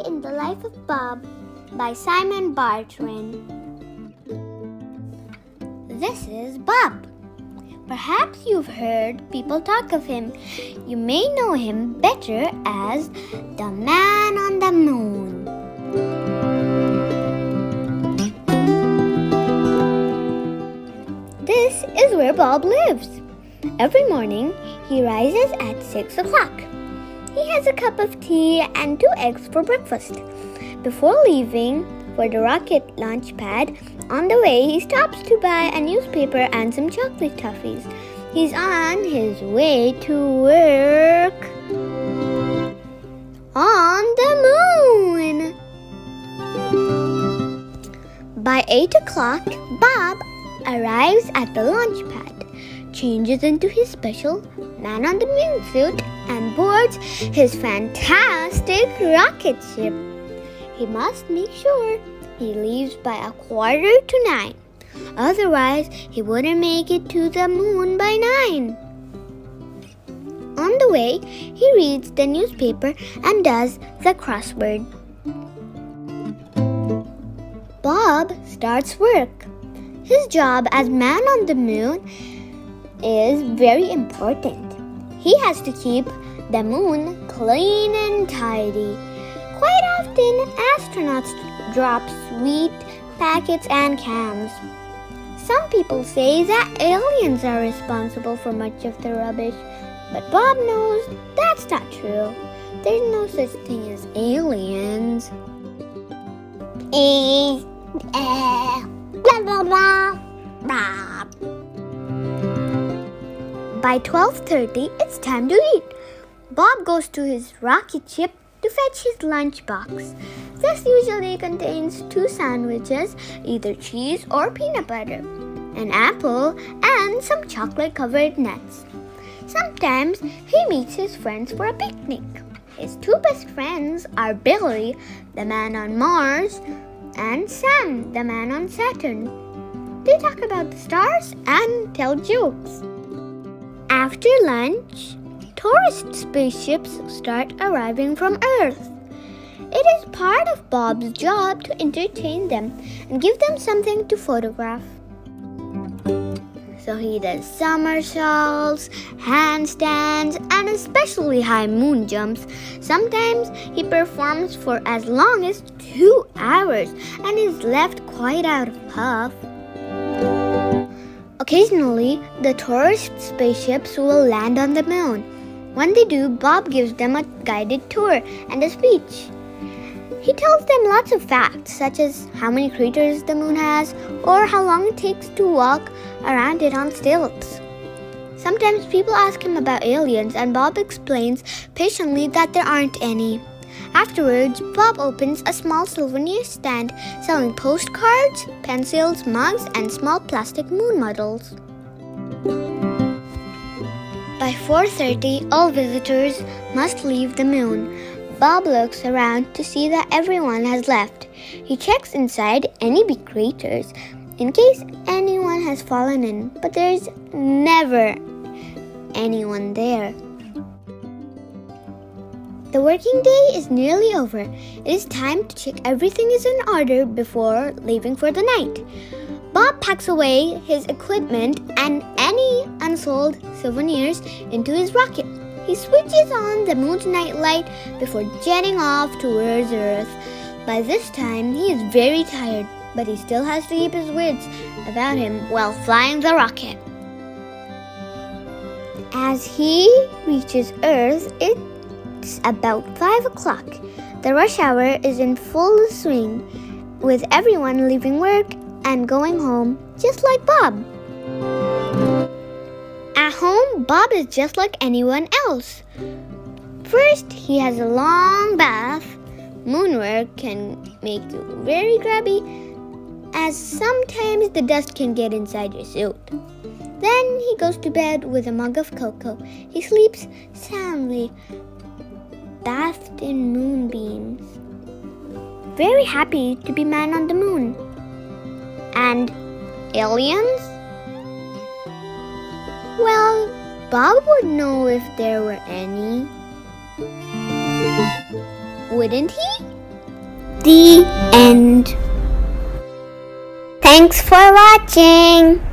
in the Life of Bob by Simon Bartran. This is Bob. Perhaps you've heard people talk of him. You may know him better as the Man on the Moon. This is where Bob lives. Every morning, he rises at 6 o'clock. He has a cup of tea and 2 eggs for breakfast. Before leaving for the rocket launch pad, on the way he stops to buy a newspaper and some chocolate toffees. He's on his way to work on the moon. By 8 o'clock, Bob arrives at the launch pad, changes into his special Man on the Moon suit, and boards his fantastic rocket ship. He must make sure he leaves by 8:45. Otherwise, he wouldn't make it to the moon by 9. On the way, he reads the newspaper and does the crossword. Bob starts work. His job as Man on the Moon is very important. He has to keep the moon clean and tidy. Quite often, astronauts drop sweet packets and cans. Some people say that aliens are responsible for much of the rubbish, but Bob knows that's not true. There's no such thing as aliens. By 12:30, it's time to eat. Bob goes to his rocket ship to fetch his lunchbox. This usually contains 2 sandwiches, either cheese or peanut butter, an apple, and some chocolate-covered nuts. Sometimes he meets his friends for a picnic. His 2 best friends are Billy, the man on Mars, and Sam, the man on Saturn. They talk about the stars and tell jokes. After lunch, tourist spaceships start arriving from Earth. It is part of Bob's job to entertain them and give them something to photograph. So he does somersaults, handstands, and especially high moon jumps. Sometimes he performs for as long as 2 hours and is left quite out of puff. Occasionally, the tourist spaceships will land on the moon. When they do, Bob gives them a guided tour and a speech. He tells them lots of facts, such as how many craters the moon has or how long it takes to walk around it on stilts. Sometimes people ask him about aliens, and Bob explains patiently that there aren't any. Afterwards, Bob opens a small souvenir stand selling postcards, pencils, mugs, and small plastic moon models. By 4:30, all visitors must leave the moon. Bob looks around to see that everyone has left. He checks inside any big craters in case anyone has fallen in, but there's never anyone there. The working day is nearly over. It is time to check everything is in order before leaving for the night. Bob packs away his equipment and any unsold souvenirs into his rocket. He switches on the moon's nightlight before jetting off towards Earth. By this time, he is very tired, but he still has to keep his wits about him while flying the rocket. As he reaches Earth, it's about 5 o'clock. The rush hour is in full swing, with everyone leaving work and going home, just like Bob. At home, Bob is just like anyone else. First, he has a long bath. Moon work can make you very grubby, as sometimes the dust can get inside your suit. Then he goes to bed with a mug of cocoa. He sleeps soundly, bathed in moonbeams. Very happy to be Man on the Moon. And aliens? Well, Bob would know if there were any. Wouldn't he? The end. Thanks for watching.